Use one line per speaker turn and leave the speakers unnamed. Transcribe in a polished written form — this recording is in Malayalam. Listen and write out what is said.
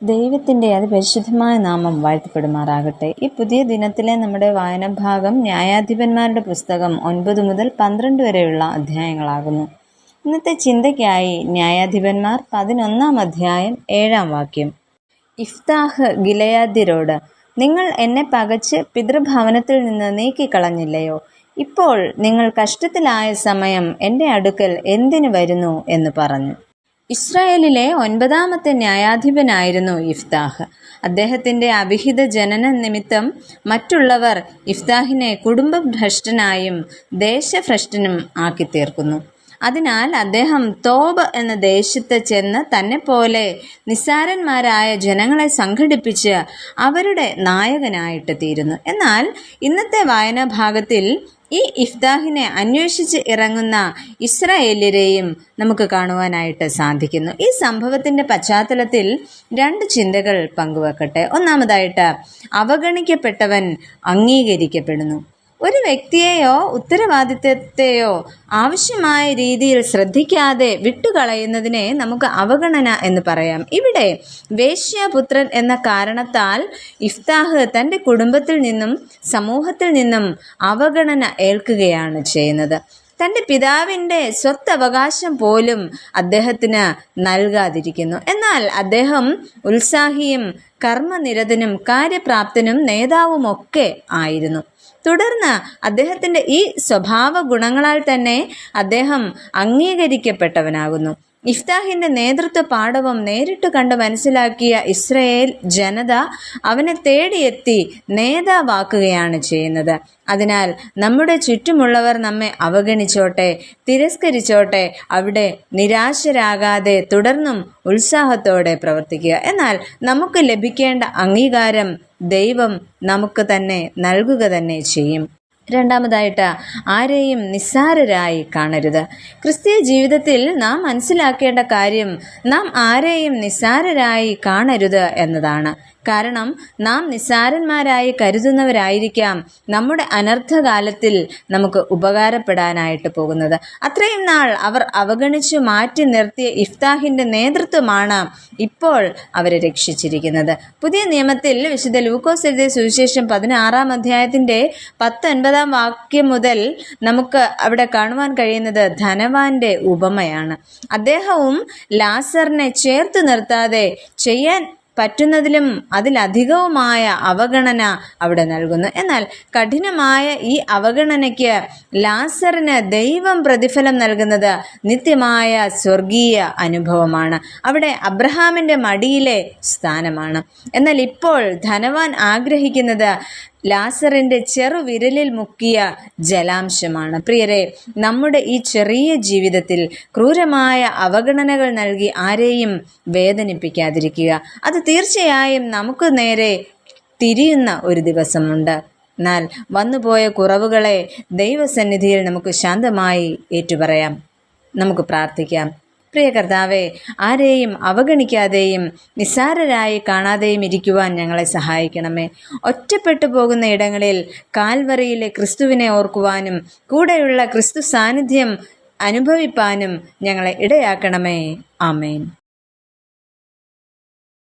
ദൈവത്തിൻ്റെ അതിപരിശുദ്ധമായ നാമം വാഴ്ത്തപ്പെടുമാറാകട്ടെ. ഈ പുതിയ ദിനത്തിലെ നമ്മുടെ വായനഭാഗം ന്യായാധിപന്മാരുടെ പുസ്തകം 9 മുതൽ 12 വരെയുള്ള അധ്യായങ്ങളാകുന്നു. ഇന്നത്തെ ചിന്തയ്ക്കായി ന്യായാധിപന്മാർ 11 അധ്യായം 7 വാക്യം. ഇഫ്താഹ് ഗിലെയാദ്യരോട്, നിങ്ങൾ എന്നെ പകച്ച് പിതൃഭവനത്തിൽ നിന്ന് നീക്കിക്കളഞ്ഞില്ലയോ? ഇപ്പോൾ നിങ്ങൾ കഷ്ടത്തിലായ സമയം എൻ്റെ അടുക്കൽ എന്തിനു വരുന്നു എന്ന് പറഞ്ഞു. ഇസ്രായേലിലെ 9ാമത്തെ ന്യായാധിപനായിരുന്നു ഇഫ്താഹ്. അദ്ദേഹത്തിൻ്റെ അവിഹിത ജനന നിമിത്തം മറ്റുള്ളവർ ഇഫ്താഹിനെ കുടുംബഭ്രഷ്ടനായും ദേശഭ്രഷ്ടനും ആക്കി തീർക്കുന്നു. അതിനാൽ അദ്ദേഹം തോബ് എന്ന ദേശത്ത് ചെന്ന് തന്നെപ്പോലെ നിസ്സാരന്മാരായ ജനങ്ങളെ സംഘടിപ്പിച്ച് അവരുടെ നായകനായിട്ട് തീരുന്നു. എന്നാൽ ഇന്നത്തെ വായനാഭാഗത്തിൽ ഈ ഇഫ്താഹിനെ അന്വേഷിച്ച് ഇറങ്ങുന്ന ഇസ്രായേല്യരെയും നമുക്ക് കാണുവാനായിട്ട് സാധിക്കുന്നു. ഈ സംഭവത്തിൻ്റെ പശ്ചാത്തലത്തിൽ 2 ചിന്തകൾ പങ്കുവെക്കട്ടെ. ഒന്നാമതായിട്ട്, അവഗണിക്കപ്പെട്ടവൻ അംഗീകരിക്കപ്പെടുന്നു. ഒരു വ്യക്തിയെയോ ഉത്തരവാദിത്വത്തെയോ ആവശ്യമായ രീതിയിൽ ശ്രദ്ധിക്കാതെ വിട്ടുകളയുന്നതിനെ നമുക്ക് അവഗണന എന്ന് പറയാം. ഇവിടെ വേശ്യാപുത്രൻ എന്ന കാരണത്താൽ ഇഫ്താഹ് തൻ്റെ കുടുംബത്തിൽ നിന്നും സമൂഹത്തിൽ നിന്നും അവഗണന ഏൽക്കുകയാണ് ചെയ്യുന്നത്. തൻ്റെ പിതാവിൻ്റെ സ്വത്തവകാശം പോലും അദ്ദേഹത്തിന് നൽകാതിരിക്കുന്നു. എന്നാൽ അദ്ദേഹം ഉത്സാഹിയും കർമ്മനിരതനും കാര്യപ്രാപ്തനും നേതാവുമൊക്കെ ആയിരുന്നു. തുടർന്ന് അദ്ദേഹത്തിൻ്റെ ഈ സ്വഭാവ ഗുണങ്ങളാൽ തന്നെ അദ്ദേഹം അംഗീകരിക്കപ്പെട്ടവനാകുന്നു. ഇഫ്താഹിൻ്റെ നേതൃത്വ പാടവം നേരിട്ട് കണ്ട് മനസ്സിലാക്കിയ ഇസ്രായേൽ ജനത അവനെ തേടിയെത്തി നേതാവാക്കുകയാണ് ചെയ്യുന്നത്. അതിനാൽ നമ്മുടെ ചുറ്റുമുള്ളവർ നമ്മെ അവഗണിച്ചോട്ടെ, തിരസ്കരിച്ചോട്ടെ, അവിടെ നിരാശരാകാതെ തുടർന്നും ഉത്സാഹത്തോടെ പ്രവർത്തിക്കുക. എന്നാൽ നമുക്ക് ലഭിക്കേണ്ട അംഗീകാരം ദൈവം നമുക്ക് തന്നെ നൽകുക തന്നെ ചെയ്യും. രണ്ടാമതായിട്ട്, ആരെയും നിസ്സാരരായി കാണരുത്. ക്രിസ്തീയ ജീവിതത്തിൽ നാം മനസ്സിലാക്കേണ്ട കാര്യം നാം ആരെയും നിസ്സാരരായി കാണരുത് എന്നതാണ്. കാരണം നാം നിസ്സാരന്മാരായി കരുതുന്നവരായിരിക്കാം നമ്മുടെ അനർത്ഥകാലത്തിൽ നമുക്ക് ഉപകാരപ്പെടാനായിട്ട് പോകുന്നത്. അത്രയും നാൾ അവർ അവഗണിച്ചു മാറ്റി നിർത്തിയ ഇഫ്താഹിൻ്റെ നേതൃത്വമാണ് ഇപ്പോൾ അവരെ രക്ഷിച്ചിരിക്കുന്നത്. പുതിയ നിയമത്തിൽ വിശുദ്ധ ലൂക്കോസ് എഴുതിയ സുവിശേഷം 16 അധ്യായത്തിൻ്റെ 19 വാക്യം മുതൽ നമുക്ക് അവിടെ കാണുവാൻ കഴിയുന്നത് ധനവാന്റെ ഉപമയാണ്. അദ്ദേഹവും ലാസറിനെ ചേർത്ത് നിർത്താതെ ചെയ്യാൻ പറ്റുന്നതിലും അതിലധികവുമായ അവഗണന അവിടെ നൽകുന്നു. എന്നാൽ കഠിനമായ ഈ അവഗണനയ്ക്ക് ലാസറിന് ദൈവം പ്രതിഫലം നൽകുന്നത് നിത്യമായ സ്വർഗീയ അനുഭവമാണ്. അവിടെ അബ്രഹാമിൻ്റെ മടിയിലെ സ്ഥാനമാണ്. എന്നാൽ ഇപ്പോൾ ധനവാൻ ആഗ്രഹിക്കുന്നത് ലാസറിൻ്റെ ചെറുവിരലിൽ മുക്കിയ ജലാംശമാണ്. പ്രിയരെ, നമ്മുടെ ഈ ചെറിയ ജീവിതത്തിൽ ക്രൂരമായ അവഗണനകൾ നൽകി ആരെയും വേദനിപ്പിക്കാതിരിക്കുക. അത് തീർച്ചയായും നമുക്ക് നേരെ തിരിയുന്ന ഒരു ദിവസമുണ്ട്. എന്നാൽ വന്നുപോയ കുറവുകളെ ദൈവസന്നിധിയിൽ നമുക്ക് ശാന്തമായി ഏറ്റുപറയാം. നമുക്ക് പ്രാർത്ഥിക്കാം. പ്രിയ കർത്താവേ, ആരെയും അവഗണിക്കാതെയും നിസ്സാരരായി കാണാതെയും ഇരിക്കുവാൻ ഞങ്ങളെ സഹായിക്കണമേ. ഒറ്റപ്പെട്ടു പോകുന്ന ഇടങ്ങളിൽ കാൽവറിയിലെ ക്രിസ്തുവിനെ ഓർക്കുവാനും കൂടെയുള്ള ക്രിസ്തു സാന്നിധ്യം അനുഭവിപ്പാനും ഞങ്ങളെ ഇടയാക്കണമേ. ആമേൻ.